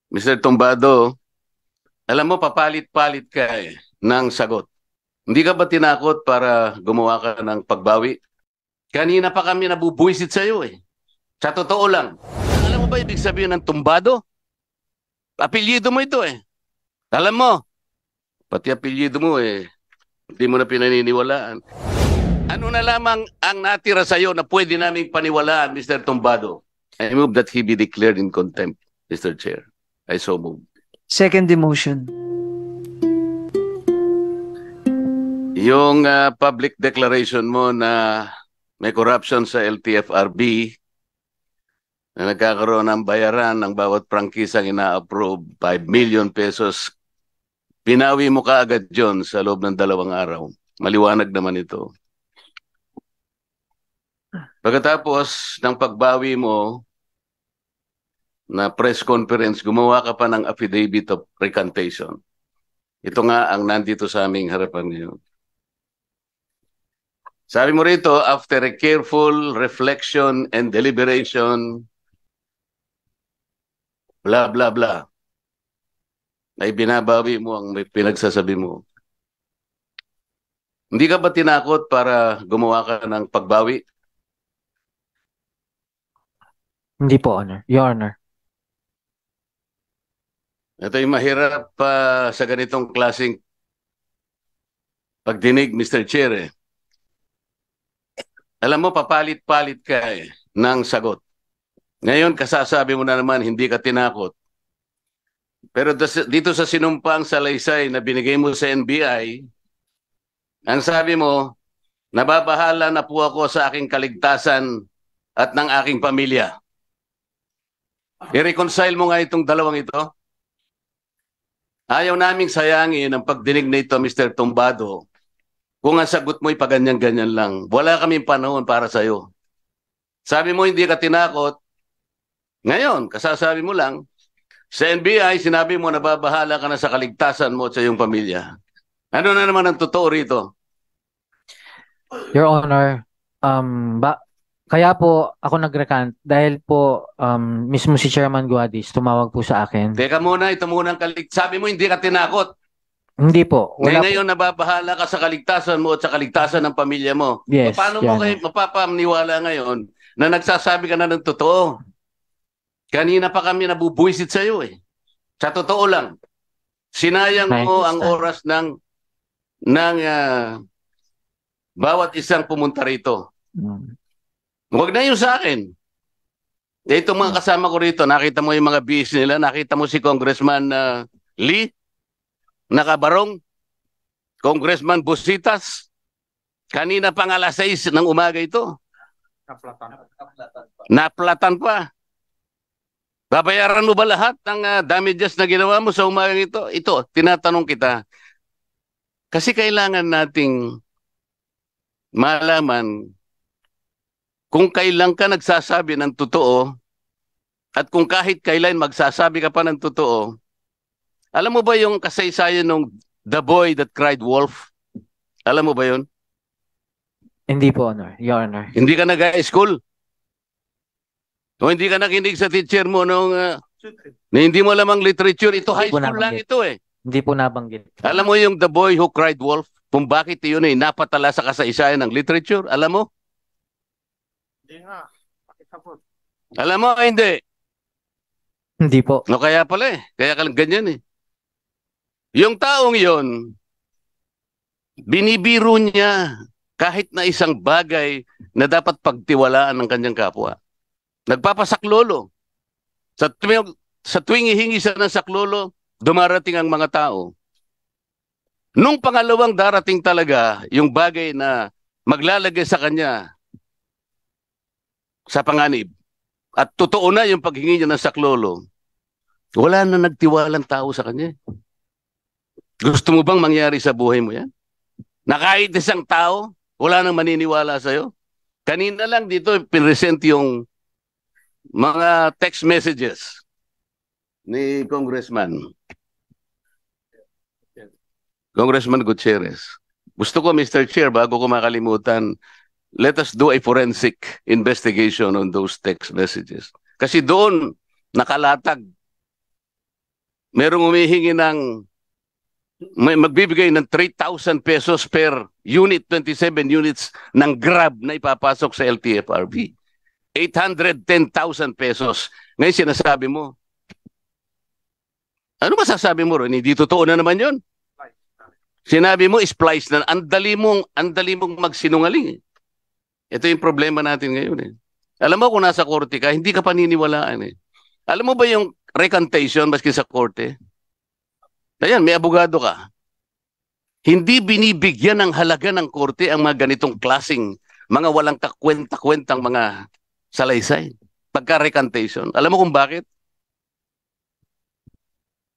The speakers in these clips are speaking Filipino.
Mr. Tumbado, alam mo, papalit-palit ka ng sagot. Hindi ka ba tinakot para gumawa ka ng pagbawi? Kanina pa kami nabubuisit sa'yo eh. Sa totoo lang. Alam mo ba ibig sabihin ng tumbado? Apelyido mo ito eh. Alam mo, pati apelyido mo hindi mo na pinaniniwalaan. Ano na lamang ang natira sa'yo na pwede naming paniwalaan, Mr. Tumbado? I move that he be declared in contempt, Mr. Chair. I so move. Second demotion. Yung public declaration mo na may corruption sa LTFRB, na nagkakaroon ng bayaran ng bawat prangkisang ina-approve, 5 million pesos, pinawi mo ka agad yun sa loob ng 2 araw. Maliwanag naman ito. Pagkatapos ng pagbawi mo na press conference, gumawa ka pa ng affidavit of recantation. Ito nga ang nandito sa aming harapan ngayon. Sabi mo rito, after a careful reflection and deliberation, blah, blah, blah, ay binabawi mo ang pinagsasabi mo. Hindi ka ba tinakot para gumawa ka ng pagbawi? Hindi po, Honor. Your Honor. Ito yung mahirap sa ganitong klaseng pagdinig, Mr. Chair. Alam mo, papalit-palit ka ng sagot. Ngayon, kasasabi mo na naman, hindi ka tinakot. Pero dito sa sinumpang salaysay na binigay mo sa NBI, ang sabi mo, nababahala na po ako sa aking kaligtasan at ng aking pamilya. I-reconcile mo nga itong dalawang ito. Ayaw naming sayangin ang pagdinig na ito, Mr. Tumbado. Kung ang sagot mo ay paganyan-ganyan lang, wala kaming panahon para sa'yo. Sabi mo hindi ka tinakot. Ngayon, kasasabi mo lang, sa NBI, sinabi mo nababahala ka na sa kaligtasan mo at sa iyong pamilya. Ano na naman ang totoo rito? Your Honor, kaya po ako nag-recant dahil po mismo si Chairman Guadis tumawag po sa akin. Teka muna, ito muna ang sabi mo hindi ka tinakot. Hindi po. Wala Ngayon nababahala ka sa kaligtasan mo at sa kaligtasan ng pamilya mo. Yes, Paano Your mo kayo mapapaniwala ngayon na nagsasabi ka na ng totoo? Kanina pa kami nabubuisit sa iyo eh. Sa totoo lang, sinayang mo ang oras ng bawat isang pumunta rito. Huwag na yun sa akin. Itong mga kasama ko rito, nakita mo yung mga bis nila, nakita mo si Congressman Lee, nakabarong, Congressman Busitas, kanina pang alas 6 ng umaga ito. Naplatan pa. Babayaran mo ba lahat ng damages na ginawa mo sa umagang ito? Ito, tinatanong kita. Kasi kailangan nating malaman kung kailan ka nagsasabi ng totoo at kung kahit kailan magsasabi ka pa ng totoo. Alam mo ba yung kasaysayan ng The Boy That Cried Wolf? Alam mo ba yun? Hindi po, Honor. Your Honor. Hindi ka nag-school? O hindi ka nakinig sa teacher mo nung na hindi mo alam ang literature? Ito high school lang ito eh. Hindi po nabanggit. Alam mo yung The Boy Who Cried Wolf? Kung bakit yun napatala sa kasaysayan ng literature? Alam mo? Hindi nga. Alam mo, hindi. Hindi po. No, kaya pala Kaya ganyan eh. Yung taong yon, binibiro niya kahit na isang bagay na dapat pagtiwalaan ng kanyang kapwa. Nagpapasaklolo. Sa tuwing hihingi siya ng saklolo, dumarating ang mga tao. Nung pangalawang darating talaga, yung bagay na maglalagay sa kanya sa panganib, at totoo na yung paghingi niya ng saklolo, wala na nagtiwalang tao sa kanya. Gusto mo bang mangyari sa buhay mo yan? Na kahit isang tao, wala nang maniniwala sa'yo? Kanina lang dito, pinresent yung mga text messages ni Congressman Gutierrez. Gusto ko, Mr. Chair, bago ko makalimutan, let us do a forensic investigation on those text messages. Kasi doon nakalatag merong humihingi ng magbibigay ng 3,000 pesos per unit, 27 units ng Grab na ipapasok sa LTFRB. 810,000 pesos. Ngayon sinasabi mo, ano masasabi mo ron? Hindi totoo na naman yun. Sinabi mo, splice na. Ang dali mong magsinungaling. Ito yung problema natin ngayon. Alam mo kung nasa korte ka, hindi ka paniniwalaan. Alam mo ba yung recantation maski sa korte? Ayan, may abogado ka. Hindi binibigyan ng halaga ng korte ang mga ganitong klasing, mga walang kakwenta-kwentang mga salaysay. Pagka-recantation. Alam mo kung bakit?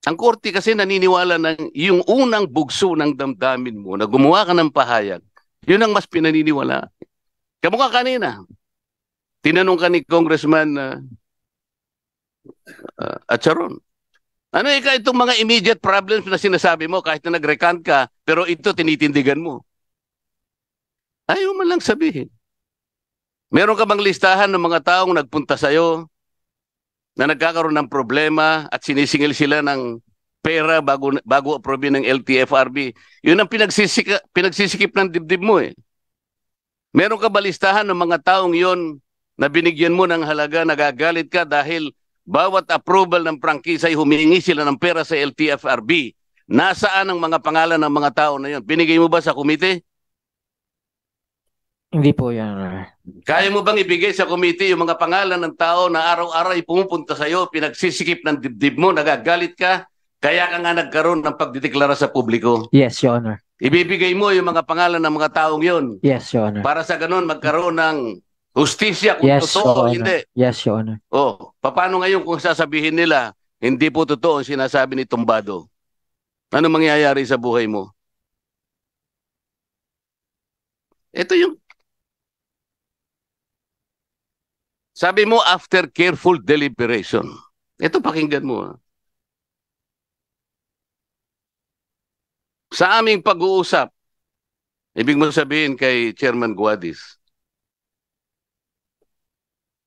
Ang korte kasi naniniwala ng yung unang bugso ng damdamin mo na gumawa ka ng pahayag, yun ang mas pinaniniwala. Kamukha kanina, tinanong ka ni Congressman Acharon, ano itong mga immediate problems na sinasabi mo kahit na nag-recant ka, pero ito tinitindigan mo? Ayaw man lang sabihin. Meron ka bang listahan ng mga taong nagpunta sa'yo na nagkakaroon ng problema at sinisingil sila ng pera bago approve ng LTFRB? Yun ang pinagsisikip ng dibdib mo eh. Meron ka ba listahan ng mga taong yon na binigyan mo ng halaga, nagagalit ka dahil bawat approval ng prangkisa ay humihingi sila ng pera sa LTFRB? Nasaan ang mga pangalan ng mga tao na yon? Binigay mo ba sa komite? Hindi po, Your Honor. Kaya mo bang ibigay sa committee yung mga pangalan ng tao na araw-araw ay pumupunta sa iyo, pinagsisikip ng dibdib mo, nagagalit ka, kaya ka nga nagkaroon ng pagdideklara sa publiko? Yes, Your Honor. Ibibigay mo yung mga pangalan ng mga taong yon Yes, Your Honor. para sa ganun magkaroon ng hustisya kung Yes, totoo o Your Honor. hindi. Yes, Your Honor. Oh, paano ngayon kung sasabihin nila, hindi po totoo ang sinasabi ni Tumbado? Ano mangyayari sa buhay mo? Ito yung sabi mo, after careful deliberation. Ito, pakinggan mo. Sa aming pag-uusap, ibig mo sabihin kay Chairman Guadis,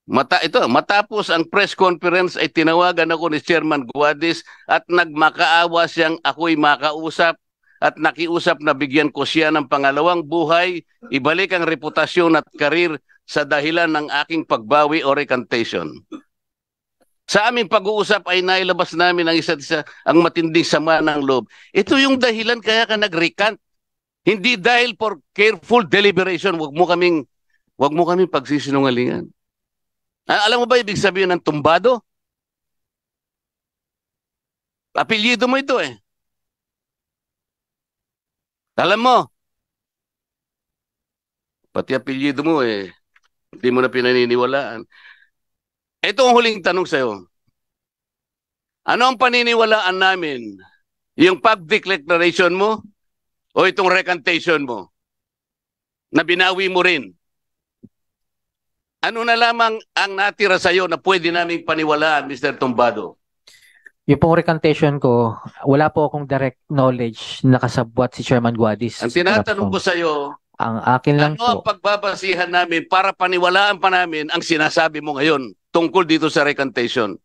matapos ang press conference ay tinawagan ako ni Chairman Guadis at nagmakaawa siyang ako'y makausap at nakiusap na bigyan ko siya ng pangalawang buhay, ibalik ang reputasyon at karir sa dahilan ng aking pagbawi o recantation. Sa aming pag-uusap ay nailabas namin ang isa't isa ang matinding sama ng loob. Ito yung dahilan kaya ka nag-recant. Hindi dahil for careful deliberation. Wag mo kaming pagsisinungalingan. Alam mo ba ibig sabihin ng tumbado? Apelyido mo ito eh. Alam mo, pati apelyido mo eh, hindi mo na pinaniniwalaan. Ito ang huling tanong sa'yo. Ano ang paniniwalaan namin? Yung public declaration mo o itong recantation mo? Na binawi mo rin? Ano na lamang ang natira sa'yo na pwede naming paniwalaan, Mr. Tumbado? Yung pong recantation ko, wala po akong direct knowledge na kasabwat si Chairman Guadis. Ang tinatanong ko sa'yo, ang akin lang ano ang po, pagbabasihan namin para paniwalaan pa namin ang sinasabi mo ngayon tungkol dito sa recantation?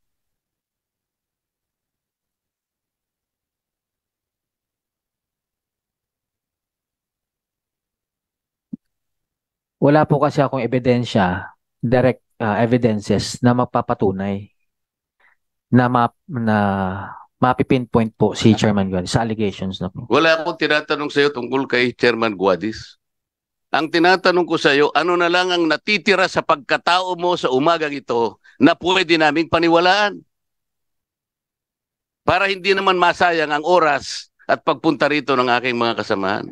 wala po kasi akong ebidensya, direct evidences na magpapatunay na mapipinpoint po si Chairman Guadis sa allegations na po. Wala akong tinatanong sa'yo tungkol kay Chairman Guadis. Ang tinatanong ko sa iyo, ano na lang ang natitira sa pagkatao mo sa umagang ito na pwede naming paniwalaan? Para hindi naman masayang ang oras at pagpunta rito ng aking mga kasamahan.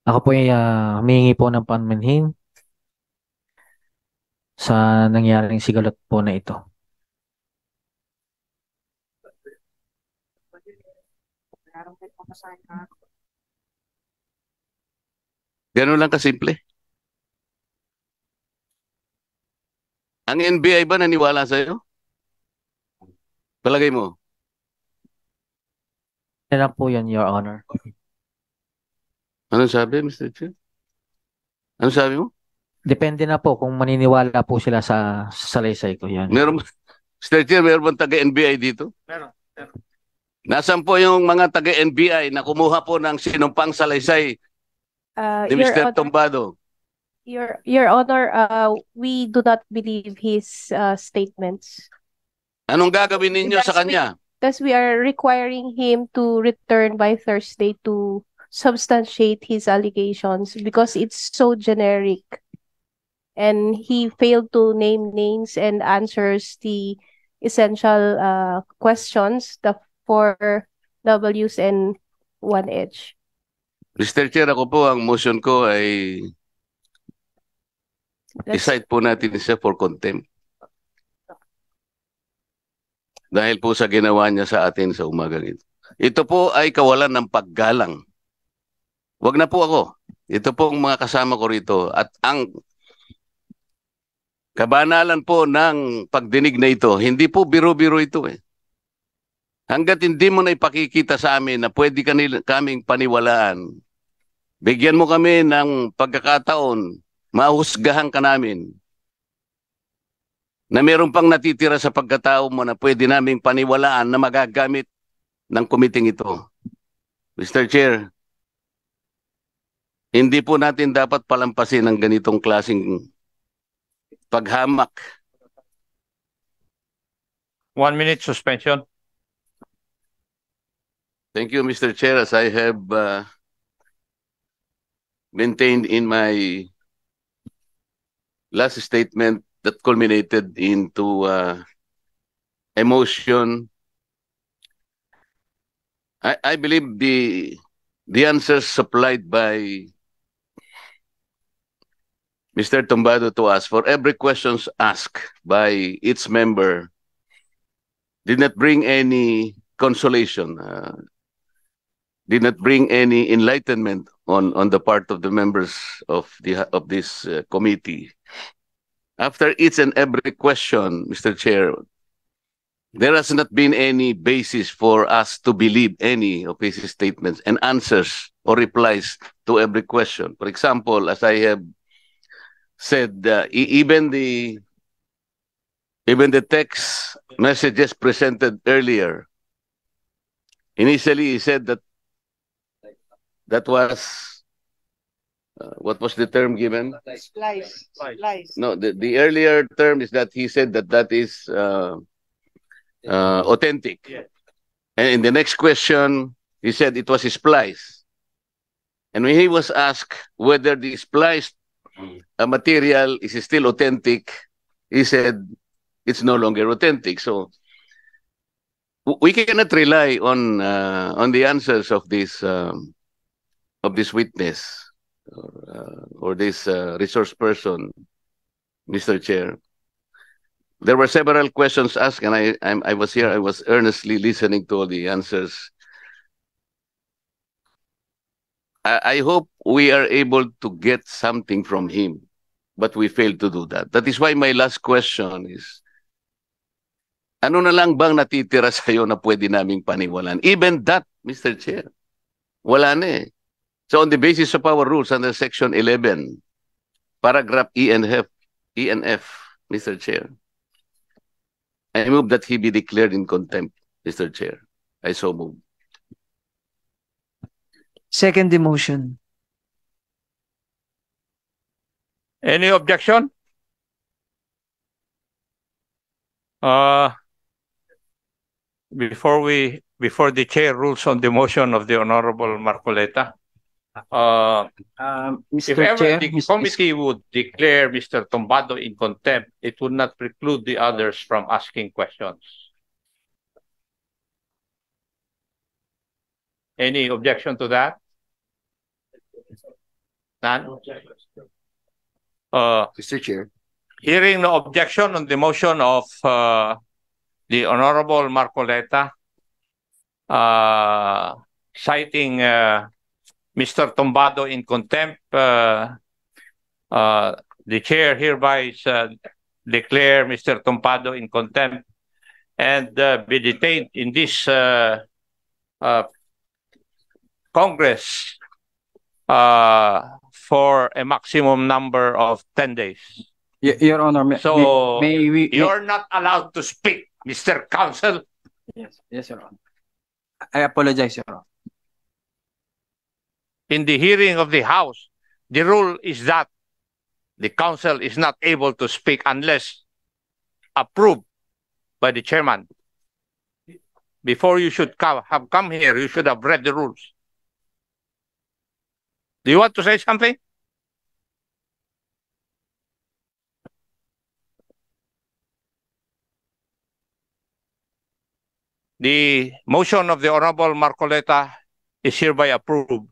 Ako po ay humingi po ng panmanhin sa nangyaring sigalot po na ito. Ganun lang kasimple. Ang NBI ba naniwala sa iyo? Palagay mo? Yan lang po yan, Your Honor. Ano sabi, Mr. Chair? Ano sabi mo? Depende na po kung maniniwala po sila sa salaysay ko yan. Meron, Mr. Chair, meron bang taga-NBI dito? Meron. Meron. Nasaan po yung mga taga-NBI na kumuha po ng sinumpang salaysay ni Your Mr. Honor, Tombado? Your Honor, we do not believe his statements. Anong gagawin ninyo sa That's kanya? Thus, we are requiring him to return by Thursday to substantiate his allegations because it's so generic. And he failed to name names and answers the essential questions, the 4 Ws and 1 H. Mr. Chair, ako po, ang motion ko ay i-cite po natin siya for contempt. Dahil po sa ginawa niya sa atin sa umagang ito. Ito po ay kawalan ng paggalang. Wag na po ako. Ito po ang mga kasama ko rito. At ang kabanalan po ng pagdinig na ito, hindi po biro-biro ito eh. Hanggat hindi mo na ipakikita sa amin na pwede kaming paniwalaan, bigyan mo kami ng pagkakataon, mahusgahan ka namin, na meron pang natitira sa pagkatao mo na pwede naming paniwalaan na magagamit ng kumiting ito. Mr. Chair, hindi po natin dapat palampasin ng ganitong klaseng paghamak. 1 minute suspension. Thank you, Mr. Chair. As I have maintained in my last statement that culminated into emotion, I believe the answers supplied by Mr. Tombado to us for every questions asked by each member did not bring any consolation, did not bring any enlightenment on the part of the members of this committee. After each and every question, Mr. Chair, there has not been any basis for us to believe any of his statements and answers or replies to every question. For example, as I have said, even the text messages presented earlier, initially he said that was what was the term given? Lies. No, the earlier term is that he said that is authentic. Yeah. And in the next question, he said it was spliced. And when he was asked whether the spliced material is still authentic, he said it's no longer authentic. So we cannot rely on the answers of this witness or this resource person, Mr. Chair. There were several questions asked, and I was here. I was earnestly listening to all the answers. I hope we are able to get something from him, but we failed to do that. That is why my last question is, ano na lang bang natitira sa'yo na pwede naming paniwalaan? Even that, Mr. Chair, wala na eh. So on the basis of our rules under Section 11, paragraph E and F, Mr. Chair, I move that he be declared in contempt, Mr. Chair. I so move. Second the motion. Any objection? Before the chair rules on the motion of the Honorable Marcoleta, if Mr. ever Chair, the committee would declare Mr. Tombado in contempt, it would not preclude the others from asking questions. Any objection to that? None? Mr. Chair. Hearing no objection on the motion of the Honorable Marcoleta, citing Mr. Tombado in contempt, the chair hereby declare Mr. Tombado in contempt and be detained in this Congress for a maximum number of 10 days. Your Honor, So, may we... You're not allowed to speak, Mr. Counsel. Yes, Your Honor. I apologize, Your Honor. In the hearing of the House, the rule is that the counsel is not able to speak unless approved by the chairman. Before you should have come here, you should have read the rules. Do you want to say something? The motion of the Honorable Marcoleta is hereby approved,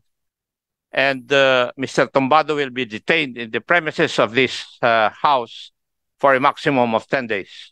and Mr. Tombado will be detained in the premises of this House for a maximum of 10 days.